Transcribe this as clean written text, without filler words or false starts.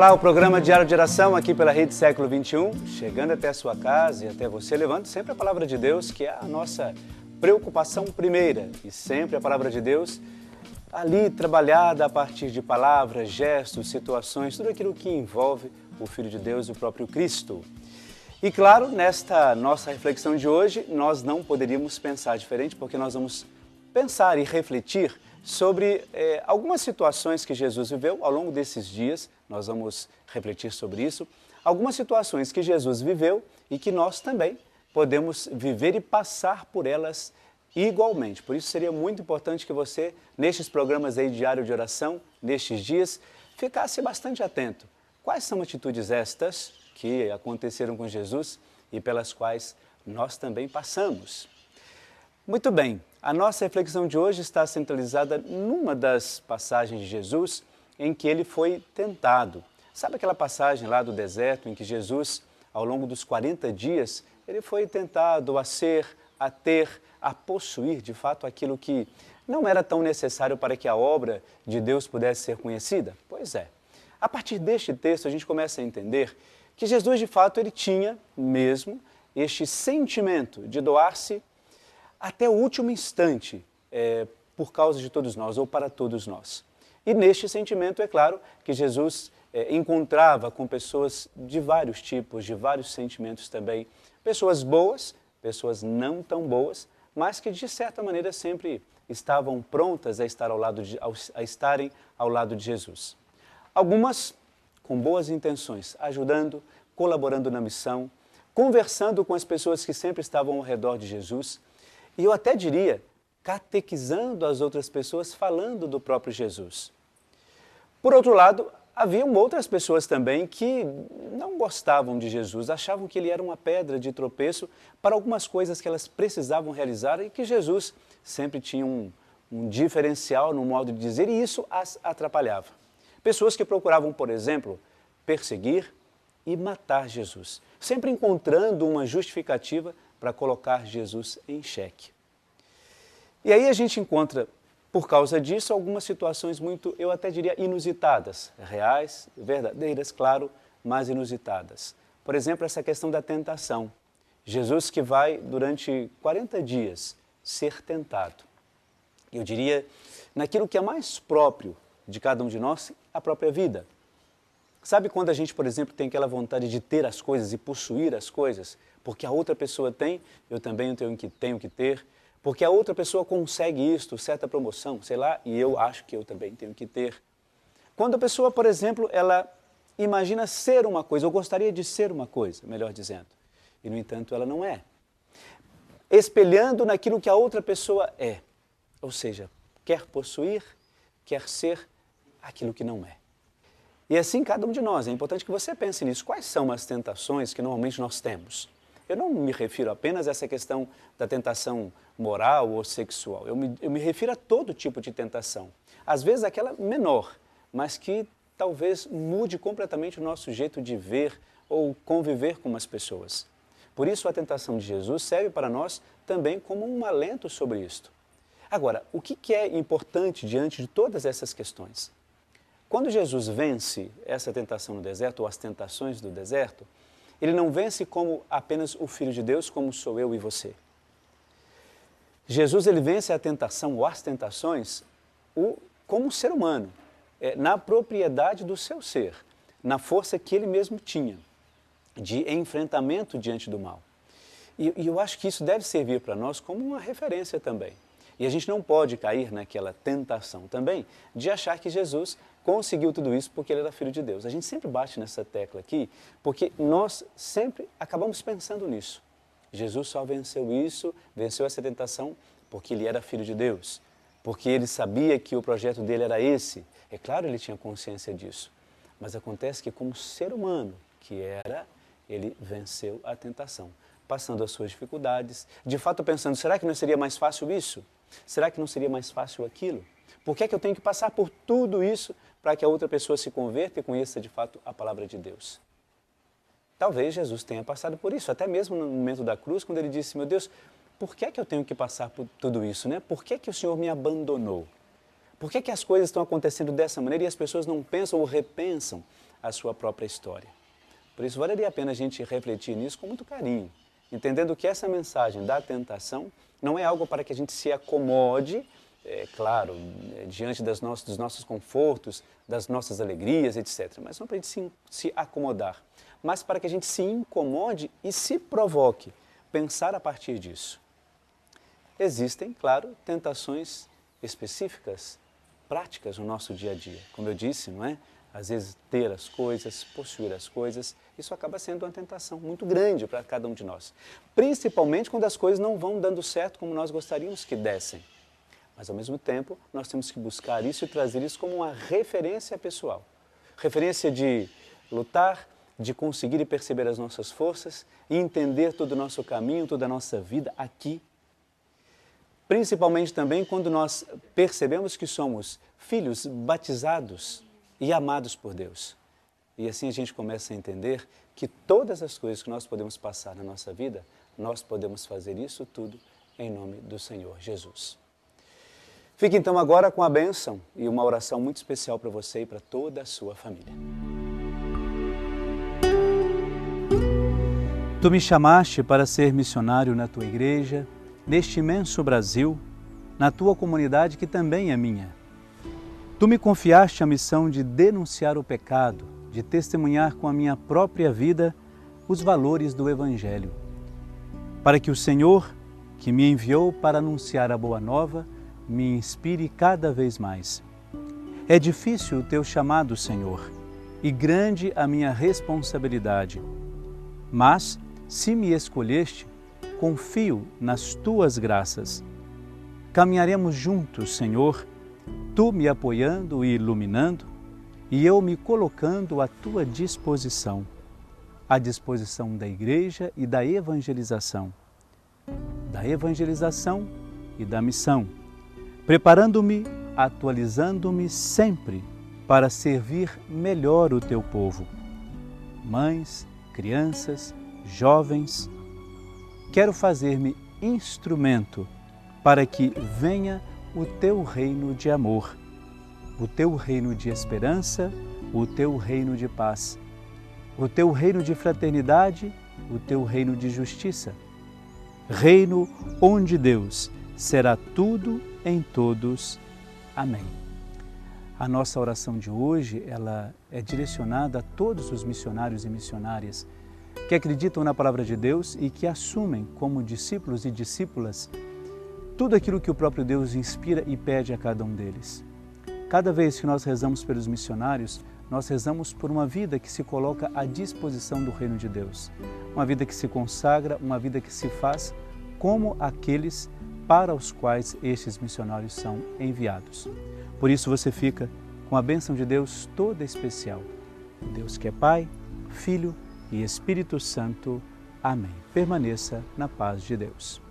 Olá, o programa Diário de Oração aqui pela Rede Século XXI, chegando até a sua casa e até você, levando sempre a Palavra de Deus, que é a nossa preocupação primeira. E sempre a Palavra de Deus ali trabalhada a partir de palavras, gestos, situações, tudo aquilo que envolve o Filho de Deus, o próprio Cristo. E claro, nesta nossa reflexão de hoje, nós não poderíamos pensar diferente, porque nós vamos pensar e refletir sobre algumas situações que Jesus viveu ao longo desses dias. Nós vamos refletir sobre isso. Algumas situações que Jesus viveu e que nós também podemos viver e passar por elas igualmente. Por isso seria muito importante que você, nestes programas aí diário de oração, nestes dias, ficasse bastante atento. Quais são atitudes estas que aconteceram com Jesus e pelas quais nós também passamos? Muito bem, a nossa reflexão de hoje está centralizada numa das passagens de Jesus em que ele foi tentado. Sabe aquela passagem lá do deserto em que Jesus, ao longo dos 40 dias, ele foi tentado a ser, a ter, a possuir de fato aquilo que não era tão necessário para que a obra de Deus pudesse ser conhecida? Pois é. A partir deste texto a gente começa a entender que Jesus de fato ele tinha mesmo este sentimento de doar-se até o último instante por causa de todos nós ou para todos nós. E neste sentimento é claro que Jesus encontrava com pessoas de vários tipos, de vários sentimentos também. Pessoas boas, pessoas não tão boas, mas que de certa maneira sempre estavam prontas a estarem ao lado de Jesus. Algumas com boas intenções, ajudando, colaborando na missão, conversando com as pessoas que sempre estavam ao redor de Jesus, e eu até diria, catequizando as outras pessoas, falando do próprio Jesus. Por outro lado, haviam outras pessoas também que não gostavam de Jesus, achavam que ele era uma pedra de tropeço para algumas coisas que elas precisavam realizar e que Jesus sempre tinha um diferencial no modo de dizer e isso as atrapalhava. Pessoas que procuravam, por exemplo, perseguir e matar Jesus, sempre encontrando uma justificativa para colocar Jesus em xeque. E aí a gente encontra, por causa disso, algumas situações muito, eu até diria, inusitadas, reais, verdadeiras, claro, mas inusitadas. Por exemplo, essa questão da tentação. Jesus que vai, durante 40 dias, ser tentado. Eu diria, naquilo que é mais próprio de cada um de nós, a própria vida. Sabe quando a gente, por exemplo, tem aquela vontade de ter as coisas e possuir as coisas? Porque a outra pessoa tem, eu também tenho que ter. Porque a outra pessoa consegue isto, certa promoção, sei lá, e eu acho que eu também tenho que ter. Quando a pessoa, por exemplo, ela imagina ser uma coisa, ou gostaria de ser uma coisa, melhor dizendo, e no entanto ela não é. Espelhando naquilo que a outra pessoa é. Ou seja, quer possuir, quer ser aquilo que não é. E assim cada um de nós, é importante que você pense nisso. Quais são as tentações que normalmente nós temos? Eu não me refiro apenas a essa questão da tentação moral ou sexual. Eu me refiro a todo tipo de tentação. Às vezes aquela menor, mas que talvez mude completamente o nosso jeito de ver ou conviver com as pessoas. Por isso a tentação de Jesus serve para nós também como um alento sobre isto. Agora, o que é importante diante de todas essas questões? Quando Jesus vence essa tentação no deserto, ou as tentações do deserto, ele não vence como apenas o Filho de Deus, como sou eu e você. Jesus ele vence a tentação ou as tentações como ser humano, na propriedade do seu ser, na força que ele mesmo tinha, de enfrentamento diante do mal. E eu acho que isso deve servir para nós como uma referência também. E a gente não pode cair naquela tentação também de achar que Jesus conseguiu tudo isso porque ele era Filho de Deus. A gente sempre bate nessa tecla aqui porque nós sempre acabamos pensando nisso. Jesus só venceu isso, venceu essa tentação porque ele era Filho de Deus, porque ele sabia que o projeto dele era esse. É claro, ele tinha consciência disso, mas acontece que como ser humano que era, ele venceu a tentação, passando as suas dificuldades, de fato pensando, será que não seria mais fácil isso? Será que não seria mais fácil aquilo? Por que é que eu tenho que passar por tudo isso para que a outra pessoa se converta e conheça de fato a palavra de Deus? Talvez Jesus tenha passado por isso, até mesmo no momento da cruz, quando ele disse, meu Deus, por que é que eu tenho que passar por tudo isso, né? Por que é que o Senhor me abandonou? Por que é que as coisas estão acontecendo dessa maneira e as pessoas não pensam ou repensam a sua própria história. Por isso, valeria a pena a gente refletir nisso com muito carinho, entendendo que essa mensagem da tentação não é algo para que a gente se acomode, claro, diante dos nossos confortos, das nossas alegrias, etc. Mas não para a gente se acomodar, mas para que a gente se incomode e se provoque, pensar a partir disso. Existem, claro, tentações específicas, práticas no nosso dia a dia. Como eu disse, não é? Às vezes ter as coisas, possuir as coisas, isso acaba sendo uma tentação muito grande para cada um de nós. Principalmente quando as coisas não vão dando certo como nós gostaríamos que dessem. Mas ao mesmo tempo, nós temos que buscar isso e trazer isso como uma referência pessoal. Referência de lutar, de conseguir e perceber as nossas forças e entender todo o nosso caminho, toda a nossa vida aqui. Principalmente também quando nós percebemos que somos filhos batizados e amados por Deus. E assim a gente começa a entender que todas as coisas que nós podemos passar na nossa vida, nós podemos fazer isso tudo em nome do Senhor Jesus. Fique então agora com a bênção e uma oração muito especial para você e para toda a sua família. Tu me chamaste para ser missionário na tua igreja, neste imenso Brasil, na tua comunidade que também é minha. Tu me confiaste a missão de denunciar o pecado, de testemunhar com a minha própria vida os valores do Evangelho, para que o Senhor, que me enviou para anunciar a Boa Nova, me inspire cada vez mais. É difícil o teu chamado, Senhor, e grande a minha responsabilidade, mas, se me escolheste, confio nas tuas graças. Caminharemos juntos, Senhor, tu me apoiando e iluminando, e eu me colocando à tua disposição, à disposição da igreja e da evangelização e da missão, preparando-me, atualizando-me sempre para servir melhor o teu povo. Mães, crianças, jovens, quero fazer-me instrumento para que venha o teu reino de amor, o teu reino de esperança, o teu reino de paz, o teu reino de fraternidade, o teu reino de justiça. Reino onde Deus será tudo em todos. Amém. A nossa oração de hoje, ela é direcionada a todos os missionários e missionárias que acreditam na palavra de Deus e que assumem como discípulos e discípulas tudo aquilo que o próprio Deus inspira e pede a cada um deles. Cada vez que nós rezamos pelos missionários, nós rezamos por uma vida que se coloca à disposição do reino de Deus. Uma vida que se consagra, uma vida que se faz como aqueles para os quais estes missionários são enviados. Por isso você fica com a bênção de Deus toda especial. Deus que é Pai, Filho e Espírito Santo. Amém. Permaneça na paz de Deus.